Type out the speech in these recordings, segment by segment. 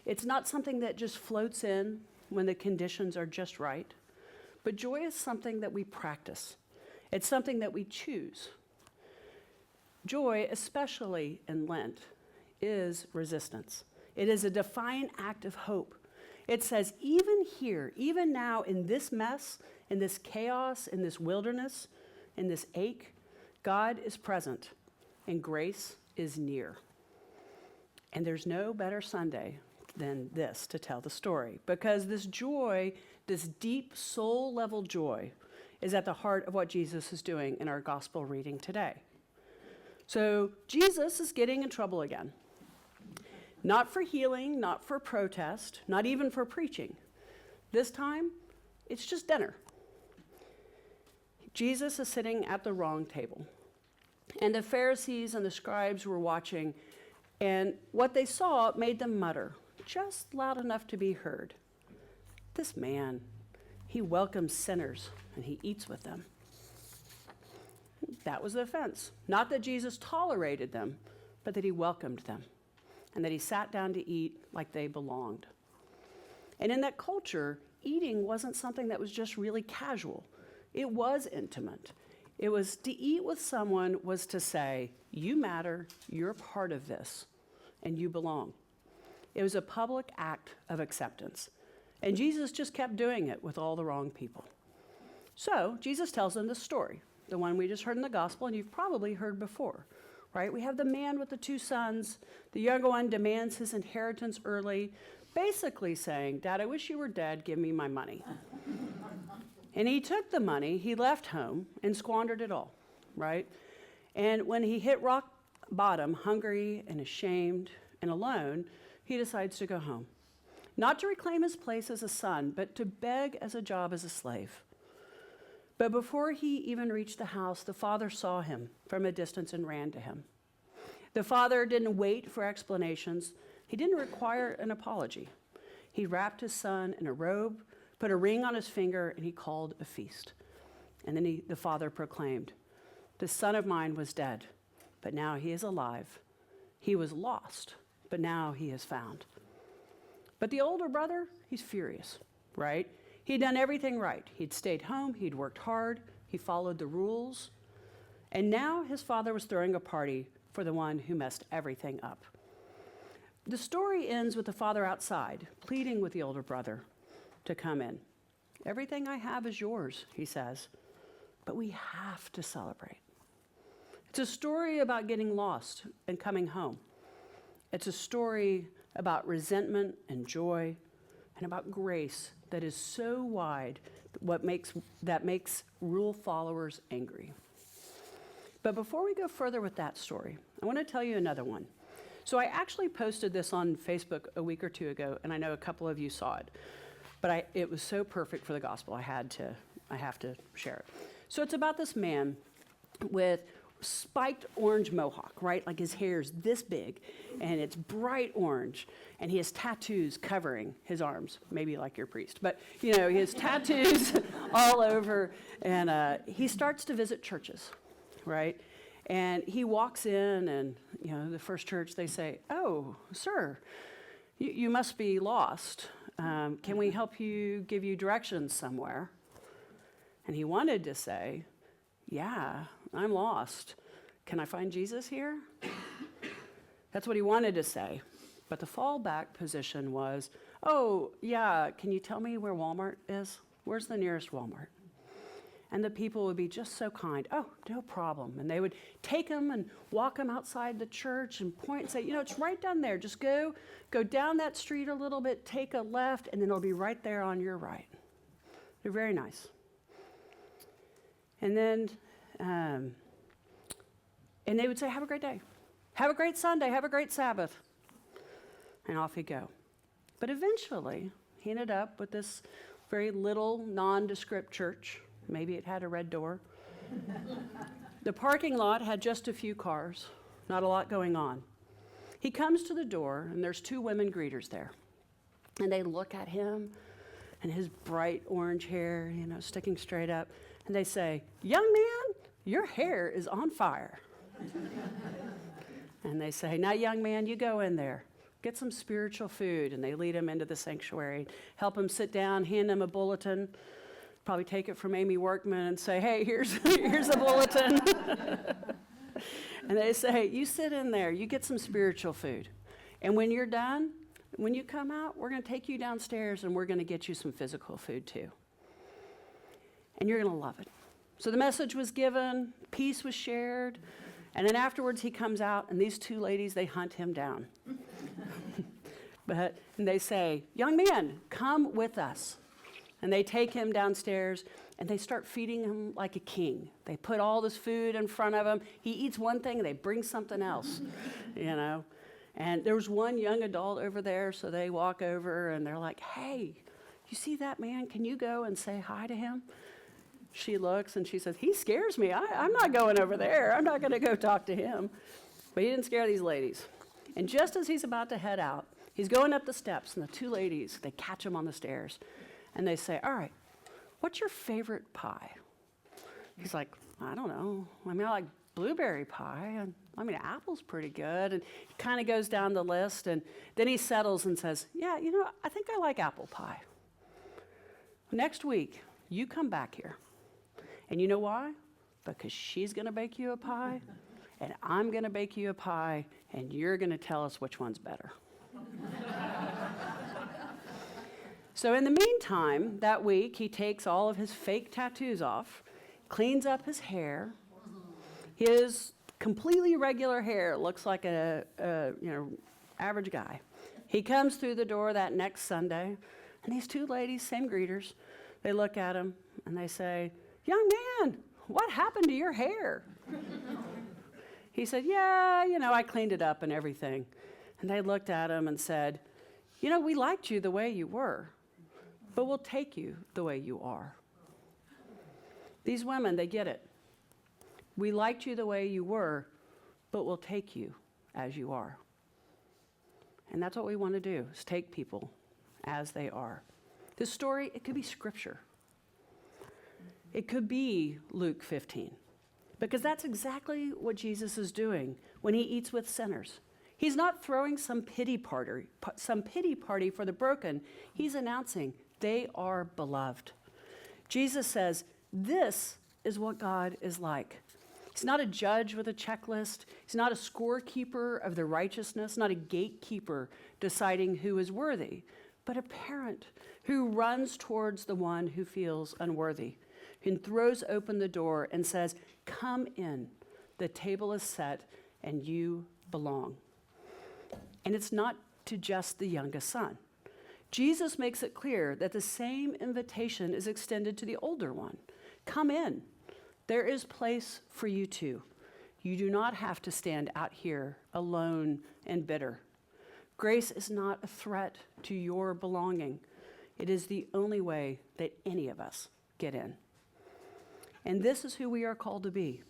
It's not something that just floats in when the conditions are just right. But joy is something that we practice. It's something that we choose. Joy, especially in Lent, is resistance. It is a defiant act of hope. It says, even here, even now in this mess, in this chaos, in this wilderness, in this ache, God is present and grace is near. And there's no better Sunday than this to tell the story, because this joy, this deep soul-level joy, is at the heart of what Jesus is doing in our gospel reading today. So Jesus is getting in trouble again. Not for healing, not for protest, not even for preaching. This time, it's just dinner. Jesus is sitting at the wrong table. And the Pharisees and the scribes were watching, and what they saw made them mutter, just loud enough to be heard. This man, he welcomes sinners and he eats with them. That was the offense. Not that Jesus tolerated them, but that he welcomed them and that he sat down to eat like they belonged. And in that culture, eating wasn't something that was just really casual. It was intimate. It was to eat with someone was to say, you matter, you're a part of this, and you belong. It was a public act of acceptance. And Jesus just kept doing it with all the wrong people. So Jesus tells them this story, the one we just heard in the gospel, and you've probably heard before, right? We have the man with the 2 sons. The younger one demands his inheritance early, basically saying, Dad, I wish you were dead, give me my money. And he took the money, he left home, and squandered it all, right? And when he hit rock bottom, hungry and ashamed and alone, he decides to go home. Not to reclaim his place as a son, but to beg as a job as a slave. But before he even reached the house, the father saw him from a distance and ran to him. The father didn't wait for explanations. He didn't require an apology. He wrapped his son in a robe, put a ring on his finger, and he called a feast. And then the father proclaimed, "This son of mine was dead, but now he is alive. He was lost, but now he is found." But the older brother, he's furious, right? He'd done everything right. He'd stayed home, he'd worked hard, he followed the rules. And now his father was throwing a party for the one who messed everything up. The story ends with the father outside, pleading with the older brother to come in. "Everything I have is yours," he says, "but we have to celebrate." It's a story about getting lost and coming home. It's a story about resentment and joy and about grace that is so wide that makes rule followers angry. But before we go further with that story, I want to tell you another one. So I actually posted this on Facebook a week or two ago, and I know a couple of you saw it. But it was so perfect for the gospel, I have to share it. So it's about this man with spiked orange mohawk, right? Like his hair's this big, and it's bright orange, and he has tattoos covering his arms, maybe like your priest. But, he has tattoos all over, and he starts to visit churches, right? And he walks in, and, the first church, they say, "Oh, sir, you must be lost. Can we help you, give you directions somewhere?" And he wanted to say, "Yeah, I'm lost. Can I find Jesus here?" That's what he wanted to say. But the fallback position was, "Oh, yeah, can you tell me where Walmart is? Where's the nearest Walmart?" And the people would be just so kind. "Oh, no problem." And they would take him and walk him outside the church and point and say, "It's right down there. Just go down that street a little bit, take a left, and then it'll be right there on your right." They're very nice. And then, and they would say, "Have a great day. Have a great Sunday. Have a great Sabbath." And off he'd go. But eventually, he ended up with this very little, nondescript church. Maybe it had a red door. The parking lot had just a few cars, not a lot going on. He comes to the door, and there's 2 women greeters there. And they look at him and his bright orange hair, sticking straight up. And they say, "Young man, your hair is on fire." And they say, "Now, young man, you go in there. get some spiritual food. And they lead him into the sanctuary, help him sit down, hand him a bulletin, probably take it from Amy Workman and say, hey, here's a bulletin. And they say, you sit in there, you get some spiritual food. And when you're done, when you come out, we're going to take you downstairs and we're going to get you some physical food too. And you're going to love it. So the message was given, peace was shared, and then afterwards he comes out and these two ladies, they hunt him down. And they say, young man, come with us. And they take him downstairs and they start feeding him like a king. They put all this food in front of him. He eats one thing and they bring something else, you know. And there was one young adult over there, so they walk over and they're like, hey, you see that man? Can you go and say hi to him? She looks and she says, he scares me. I'm not going over there. I'm not going to go talk to him. But he didn't scare these ladies. And just as he's about to head out, he's going up the steps, and the two ladies, they catch him on the stairs. And they say, all right, what's your favorite pie? He's like, I don't know. I mean, I like blueberry pie. And I mean, apple's pretty good. And he kind of goes down the list. And then he settles and says, yeah, you know, I think I like apple pie. Next week, you come back here. And you know why? Because she's going to bake you a pie, and I'm going to bake you a pie, and you're going to tell us which one's better. So in the meantime, that week, he takes all of his fake tattoos off, cleans up his hair. His completely regular hair looks like a average guy. He comes through the door that next Sunday, and these two ladies, same greeters, they look at him, and they say, young man, what happened to your hair? He said, yeah, you know, I cleaned it up and everything. And they looked at him and said, you know, we liked you the way you were, but we'll take you the way you are. These women, they get it. We liked you the way you were, but we'll take you as you are. And that's what we want to do, is take people as they are. This story, it could be scripture. It could be Luke 15, because that's exactly what Jesus is doing when he eats with sinners. He's not throwing some pity party for the broken. He's announcing they are beloved. Jesus says, this is what God is like. He's not a judge with a checklist. He's not a scorekeeper of the righteousness, not a gatekeeper deciding who is worthy, but a parent who runs towards the one who feels unworthy, and throws open the door and says, come in, the table is set and you belong. And it's not to just the youngest son. Jesus makes it clear that the same invitation is extended to the older one. Come in, there is place for you too. You do not have to stand out here alone and bitter. Grace is not a threat to your belonging. It is the only way that any of us get in. And this is who we are called to be.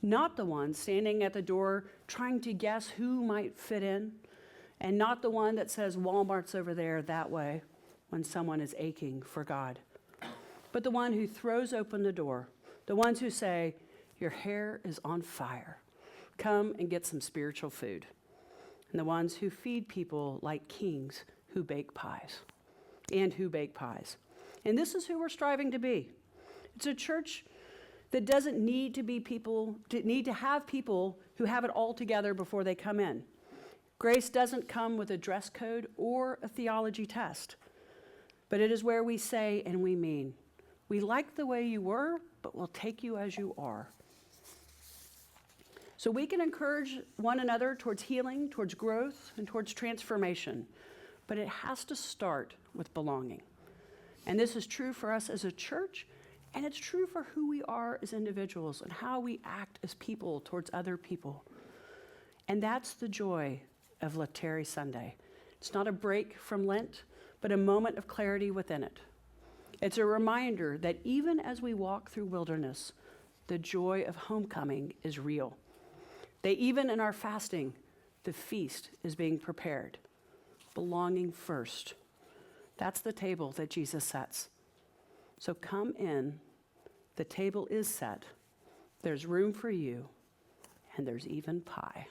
Not the one standing at the door trying to guess who might fit in, and not the one that says Walmart's over there that way when someone is aching for God, but the one who throws open the door, the ones who say, your hair is on fire. Come and get some spiritual food. And the ones who feed people like kings who bake pies. And this is who we're striving to be. It's a church that doesn't need to have people who have it all together before they come in. Grace doesn't come with a dress code or a theology test, but it is where we say and we mean, we like the way you were, but we'll take you as you are. So we can encourage one another towards healing, towards growth, and towards transformation, but it has to start with belonging. And this is true for us as a church, and it's true for who we are as individuals and how we act as people towards other people. And that's the joy of Laetare Sunday. It's not a break from Lent, but a moment of clarity within it. It's a reminder that even as we walk through wilderness, the joy of homecoming is real. That even in our fasting, the feast is being prepared. Belonging first. That's the table that Jesus sets. So come in, the table is set, there's room for you, and there's even pie.